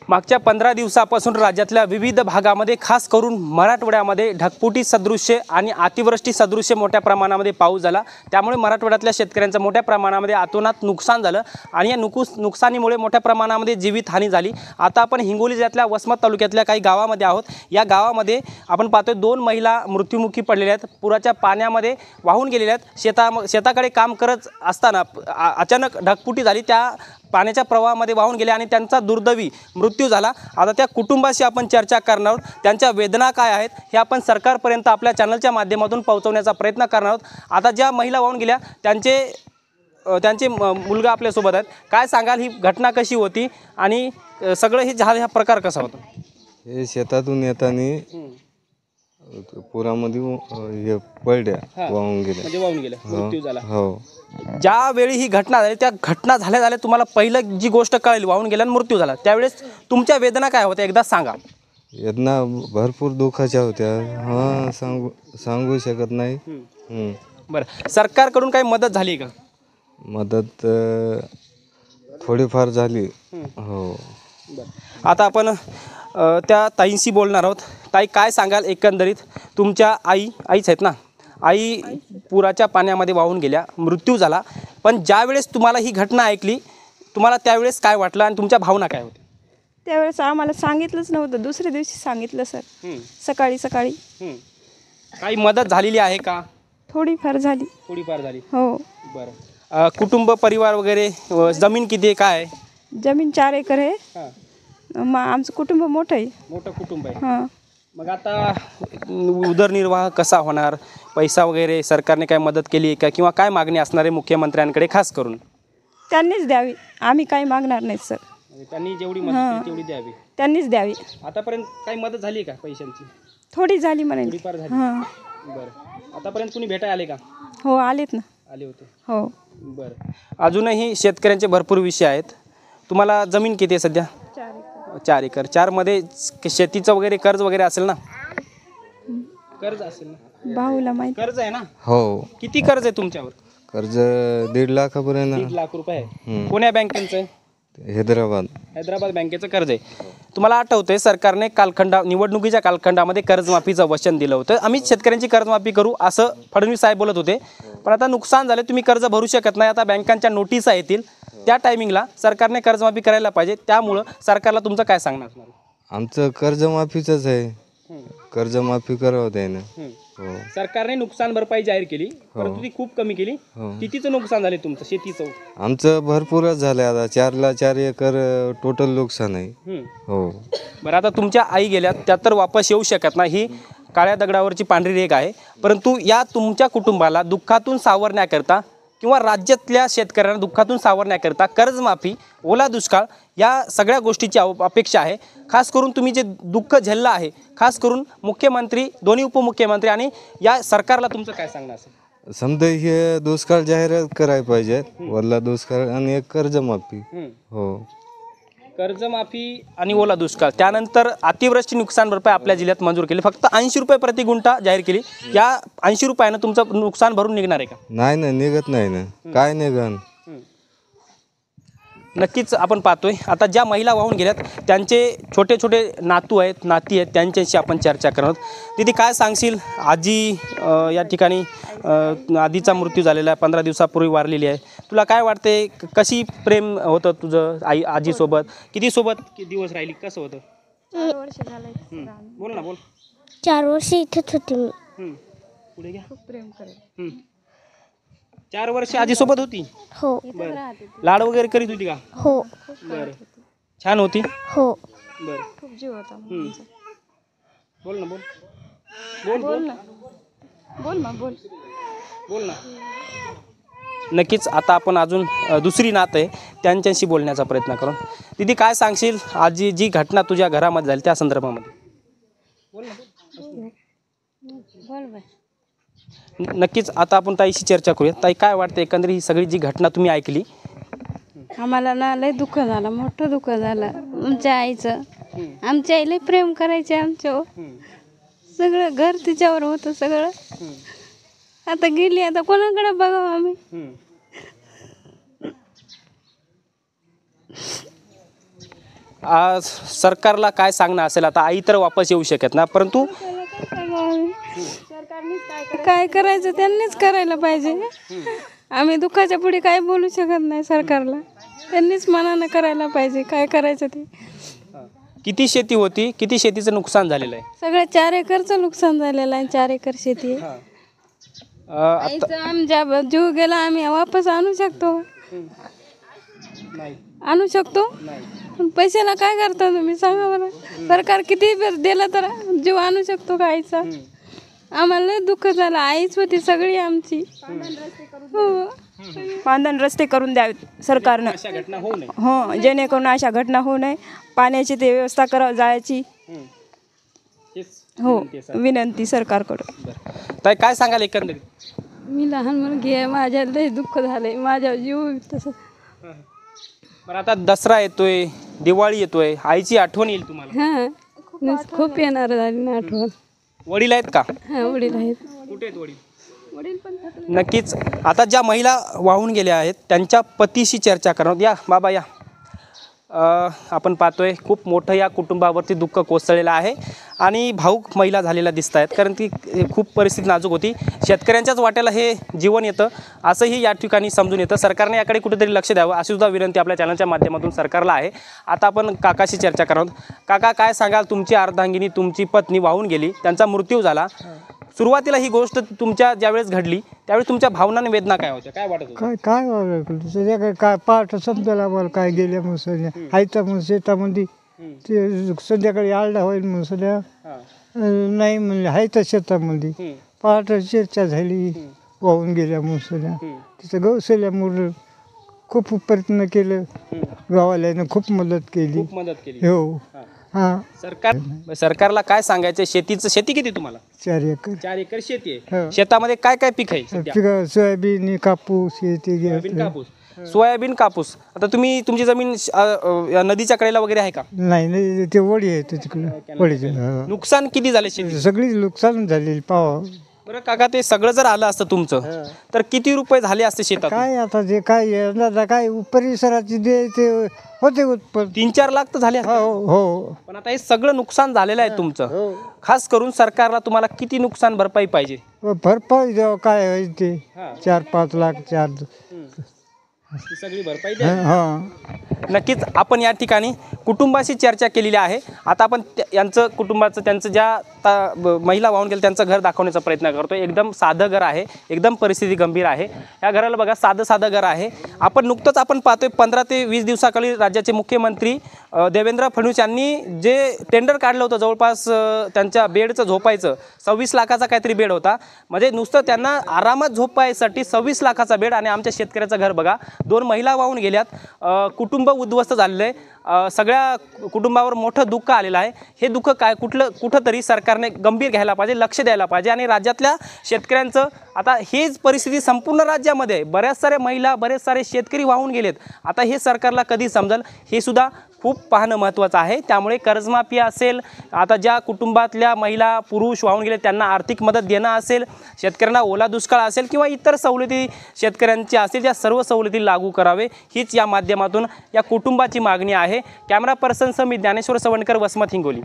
मागच्या 15 दिवसापासून राज्यातल्या विविध भागामध्ये खास करून मराठवाड्यामध्ये ढगफुटी सदृश्य आणि अतिवृष्टी सदृश्य मोठ्या प्रमाणामध्ये पाऊस झाला। त्यामुळे मराठवाड्यातल्या शेतकऱ्यांचं मोठ्या प्रमाणामध्ये अतोनात नुकसान झालं आणि या नुकसानीमुळे मोठ्या प्रमाणामध्ये जीवितहानी झाली। आता आपण हिंगोली जिल्ह्यातल्या वसमत तालुक्यातल्या काही गावामध्ये आहोत। या गावामध्ये आपण पाहतोय 2 महिला मृत्युमुखी पडलेल्या आहेत, पुराच्या पाण्यामध्ये वाहून गेलेल्या आहेत। शेताकडे काम करत असताना अचानक ढगफुटी झाली, त्या पाण्याच्या प्रवाहामध्ये वाहून गेले आणि त्यांचा दुर्दैवी मृत्यू झाला। आता त्या कुटुंबाशी आपण चर्चा करणार आहोत, त्यांच्या वेदना काय आहेत हे आपण सरकारपर्यंत आपल्या चॅनलच्या माध्यमातून पोहोचवण्याचा प्रयत्न करणार आहोत। आता ज्या महिला वाहून गेल्या त्यांचे मुलगा आपल्यासोबत आहेत। काय सांगाल, ही घटना कशी होती आणि सगळं हे झालं, हा प्रकार कसा होता? हे शेतातून येताना पुरामध्ये हे पडल्या, वाहून गेल्या, म्हणजे वाहून गेल्या, मृत्यू झाला। हो, ज्यावेळी ही घटना झाली, त्या घटना झाल्या तुम्हाला पहिलं जी गोष्ट कळली वाहून गेल्या आणि मृत्यू झाला, त्यावेळेस तुमच्या वेदना काय होत्या एकदा सांगा। वेदना भरपूर दुःखाच्या होत्या, सांगू शकत नाही। बरं, सरकारकडून काही मदत झाली का? मदत थोडीफार झाली। हो, आता आपण त्या ताईंशी बोलणार आहोत। ताई, काय सांगाल एकंदरीत, तुमच्या आईच आहेत ना, आई पुराच्या पाण्यामध्ये वाहून गेल्या, मृत्यू झाला, पण ज्यावेळेस तुम्हाला ही घटना ऐकली, तुम्हाला त्यावेळेस काय वाटलं आणि तुमच्या भावना काय होत्या? त्यावेळेस आम्हाला सांगितलंच नव्हतं, दुसऱ्या दिवशी सांगितलं सर, सकाळी काही मदत झालेली आहे का? थोडीफार झाली। हो, बरं। कुटुंब परिवार वगैरे, जमीन किती आहे, काय आहे? जमीन 4 एकर आहे। आमचं कुटुंब मोठं कुटुंब आहे। हां, मग आता उदरनिर्वाह कसा होणार? पैसा वगैरे सरकारने काय मदत केली आहे का, किंवा काय मागणी असणार आहे मुख्यमंत्र्यांकडे खास करून? त्यांनीच द्यावी, आम्ही काही मागणार नाही सर। त्यांनी जेवढी मदत तेवढी द्यावी, त्यांनीच द्यावी। आतापर्यंत काही मदत झाली का पैशांची? थोडी झाली म्हणे। थोडीफार झाली। बरं, आतापर्यंत कुणी भेटायला आले का? हो, आलेत ना, आले होते। हो। बरं, अजूनही शेतकऱ्यांचे भरपूर विषय आहेत। तुम्हाला जमीन किती आहे सध्या? 4 एकर। 4 मध्ये शेतीचं वगैरे कर्ज वगैरे असेल ना? कर्ज असेल ना? भाऊला माहिती। कर्ज आहे ना? हो, किती कर्ज आहे तुमच्यावर? कर्ज 1.5 लाखापर्यंत। 1.5 लाख रुपये आहे। कोण्या बँकेचं आहे? हैदराबाद बँकेचं कर्ज आहे। तुम्हाला आठवतंय, सरकारने निवडणुकीच्या कालखंडामध्ये कर्जमाफीचं वचन दिलं होतं, आम्ही शेतकऱ्यांची कर्जमाफी करू असं फडणवीस साहेब बोलत होते। पण आता नुकसान झालं, तुम्ही कर्ज भरू शकत नाही, आता बँकांच्या नोटिसा येतील, त्या टायमिंगला सरकारने कर्जमाफी करायला पाहिजे। त्यामुळं सरकारला तुमचं काय सांगणार? आमचं कर्जमाफीचंच आहे, कर्जमाफी करावं त्यानं। हो, सरकारने नुकसान भरपाई जाहीर केली, परंतु ती खूप कमी केली। कितीचं नुकसान झाले तुमचं शेतीचं? आमचं भरपूरच झालं, आता 4 एकर टोटल नुकसान आहे। हो, बरं, आता तुमच्या आई गेल्या, त्या तर वापस येऊ शकत नाही, ही काळ्या दगडावरची पांढरी रेघ आहे। परंतु या तुमच्या कुटुंबाला दुःखातून सावरण्याकरता किंवा राज्यातल्या शेतकऱ्यांना दुःखातून सावरण्याकरता कर्जमाफी, ओला दुष्काळ या सगळ्या गोष्टीची अपेक्षा आहे। खास करून तुम्ही जे दुःख झेललं आहे, खास करून मुख्यमंत्री, दोन्ही उपमुख्यमंत्री आणि या सरकारला तुमचं काय सांगणं असेल? समजा हे दुष्काळ जाहीर करायला पाहिजे, ओला दुष्काळ आणि एक कर्जमाफी। हो, कर्जमाफी आणि ओला दुष्काळ, त्यानंतर अतिवृष्टी नुकसान भरपाई आपल्या जिल्ह्यात मंजूर केली, फक्त 80 रुपये प्रति गुंठा जाहीर केली। या 80 रुपयानं तुमचं नुकसान भरून निघणार आहे का? नाही ना, निघत नाही ना, काय निघन? नक्कीच आपण पाहतोय, आता ज्या महिला वाहून गेल्यात त्यांचे छोटे छोटे नातू आहेत, नाती आहेत, त्यांच्याशी आपण चर्चा करणार आहोत। दीदी, काय सांगशील? आजी या ठिकाणी आधीचा मृत्यू झालेला आहे, 15 दिवसापूर्वी वारलेली आहे, तुला काय वाटते, कशी प्रेम होतं तुझं आजीसोबत? किती दिवस राहिली, कसं होतं? 4 वर्ष झाले। बोल ना, बोल। 4 वर्ष इथेच होती मी। पुढे घ्या। खूप प्रेम करे। 4 वर्ष आजीसोबत होती? हो, लाड वगैरे करीत होती का? हो, बरं, छान होती? हो। बरं, खूप जीव होता। बोल ना, बोल ना। नक्कीच आता आपण अजून दुसरी नात आहे, त्यांच्याशी बोलण्याचा प्रयत्न करू। दीदी, काय सांगशील, आजी जी घटना तुझ्या घरामध्ये झाली त्या संदर्भामध्ये? नक्कीच आता आपण ताईशी चर्चा करूया। ताई, काय वाटतं एकंदरीत ही सगळी जी घटना तुम्ही ऐकली? आम्हाला ना लय दुःख झालं, मोठं दुःख झालं आमच्या आईचं। आमच्या आईला प्रेम करायचे आमच्यावर, सगळं घर तिच्यावर होतं सगळं। आता गेली, आता कोणाकडे बघावं आम्ही? सरकारला काय सांगणं असेल? आता आई तर वापस येऊ शकत ना, परंतु काय करायचं त्यांनीच करायला पाहिजे. आम्ही दुःखाच्या पुढे काय बोलू शकत नाही सरकारला. त्यांनीच मनानं करायला पाहिजे काय करायचं ते. किती शेती होती, किती शेतीचं नुकसान झालेलं आहे? सगळं 4 एकरचं नुकसान झालेलं आहे. 4 एकर शेती आहे. आईचं आमच्या जीव गेला आम्ही वापस आणू शकतो? आणू शकतो पण पैशाला काय करता तुम्ही सांगा बरं. सरकार किती दिलं तर जीव आणू शकतो का आईचा? आम्हाला लय दुःख झालं. आईच होती सगळी आमची. हो पांधन रस्ते करून द्यावेत सरकारनं. अशा घटना होऊ नये. हो जेणेकरून अशा घटना होऊ नये. पाण्याची ते व्यवस्था करावं जायची. हेच हो विनंती आहे, सर. विनंती सरकारकडून. ताई काय सांगाल एकंदरीत? मी लहान मुलगी आहे. माझ्या लय दुःख झालंय. माझ्या जीव तसं. बरं आता दसरा येतोय, दिवाळी येतोय, आईची आठवण येईल तुम्हाला? हां खूप येणार झाली ना आठवण. वडील आहेत का? हां वडील आहेत. कुठे आहेत वडील? वडील पण नक्कीच आता ज्या महिला वाहून गेल्या आहेत त्यांच्या पतीशी चर्चा करणार. या बाबा या. आपण पाहतोय खूप मोठं या कुटुंबावरती दुःख कोसळलेलं आहे आणि भाऊक महिला झालेल्या दिसत आहेत, कारण ती खूप परिस्थिती नाजूक होती. शेतकऱ्यांच्याच वाट्याला हे जीवन येतं असंही या ठिकाणी समजून येतं. सरकारने याकडे कुठेतरी लक्ष द्यावं अशी सुद्धा विनंती आपल्या चॅनलच्या माध्यमातून सरकारला आहे. आता आपण काकाशी चर्चा करणार. काका काय सांगाल? तुमची अर्धांगिनी तुमची पत्नी वाहून गेली, त्यांचा मृत्यू झाला. सुरुवातीला ही गोष्ट तुमच्या ज्यावेळेस घडली त्यावेळेस तुमच्या भावना आणि वेदना काय होत्या, काय वाटत होतं? काय काय काय पाठ समजायला बरं काय गेल्या मुसल्या आयता मग शेतामध्ये ते संध्याकाळी आलडा होईल मुसल्या नाही म्हणले हायता शेतामध्ये पाठ चर्चा झाली वाहून गेल्या मुसल्या. तिथं गौसल्यामुळं खूप प्रयत्न केलं. गावाल्यानं खूप मदत केली. हो हां. सरकारला काय सांगायचं? शेती किती तुम्हाला? 4 एकर 4 एकर शेती हो. आहे. शेतामध्ये काय काय पीक आहे सध्या? पिकं सोयाबीन कापूस हे ते सोयाबीन घेतलं. कापूस. सोयाबीन कापूस. आता तुमची जमीन नदीच्या कडेला वगैरे आहे का? नाही नाही ते वडी आहे तिकडं वडीचे. नुकसान किती झाले शेती? सगळी नुकसान झालेली पावा. बरं काका, ते सगळं जर आलं असतं तुमचं तर किती रुपये झाले असते शेतात? काय आता जे काय आहे, काय परिसराची जे ते होते उत्पन्न 3-4 लाख तर झाले असते. हो हो पण आता हे सगळं नुकसान झालेलं आहे तुमचं. खास करून सरकारला तुम्हाला किती नुकसान भरपाई पाहिजे? भरपाई द्यावं काय आहे ते 4-5 लाख 4. सगळी भरपाई हां नक्कीच आपण या ठिकाणी कुटुंबाशी चर्चा केलेली आहे. आता आपण यांचं कुटुंबाचं त्यांचं ज्या महिला वाहून गेलं त्यांचं घर दाखवण्याचा प्रयत्न करतो. एकदम साधं घर आहे, एकदम परिस्थिती गंभीर आहे. या घराला बघा, साधं घर आहे. नुकतंच आपण पाहतोय 15 ते 20 दिवसाखाली राज्याचे मुख्यमंत्री देवेंद्र फडणवीस यांनी जे टेंडर काढलं होतं जवळपास त्यांच्या बेडचं झोपायचं 26 लाखाचा काहीतरी बेड होता. म्हणजे नुसतं त्यांना आरामात झोपायसाठी 26 लाखाचा बेड. आणि आमच्या शेतकऱ्याचं घर बघा, 2 महिला वाहून गेल्यात, कुटुंब उद्ध्वस्त झालेलं आहे. सगळ्या कुटुंबावर मोठं दुःख आलेलं आहे. हे दुःख कुठंतरी सरकारने गंभीर घ्यायला पाहिजे, लक्ष द्यायला पाहिजे. आणि राज्यातल्या शेतकऱ्यांचं आता हेच परिस्थिती संपूर्ण राज्यामध्ये आहे. बऱ्याच साऱ्या महिला, बरेच सारे शेतकरी वाहून गेलेत. आता हे सरकारला कधी समजेल हे सुद्धा खूप पाहणं महत्त्वाचं आहे. त्यामुळे कर्जमाफी असेल, आता ज्या कुटुंबातल्या महिला पुरुष वाहून गेले त्यांना आर्थिक मदत देणं असेल, शेतकऱ्यांना ओला दुष्काळ असेल किंवा इतर सवलती शेतकऱ्यांच्या असतील, या सर्व सवलती लागू करावे हीच या माध्यमातून या कुटुंबाची मागणी आहे. कॅमेरा पर्सनसह मी ज्ञानेश्वर सवणकर, वसमत, हिंगोली.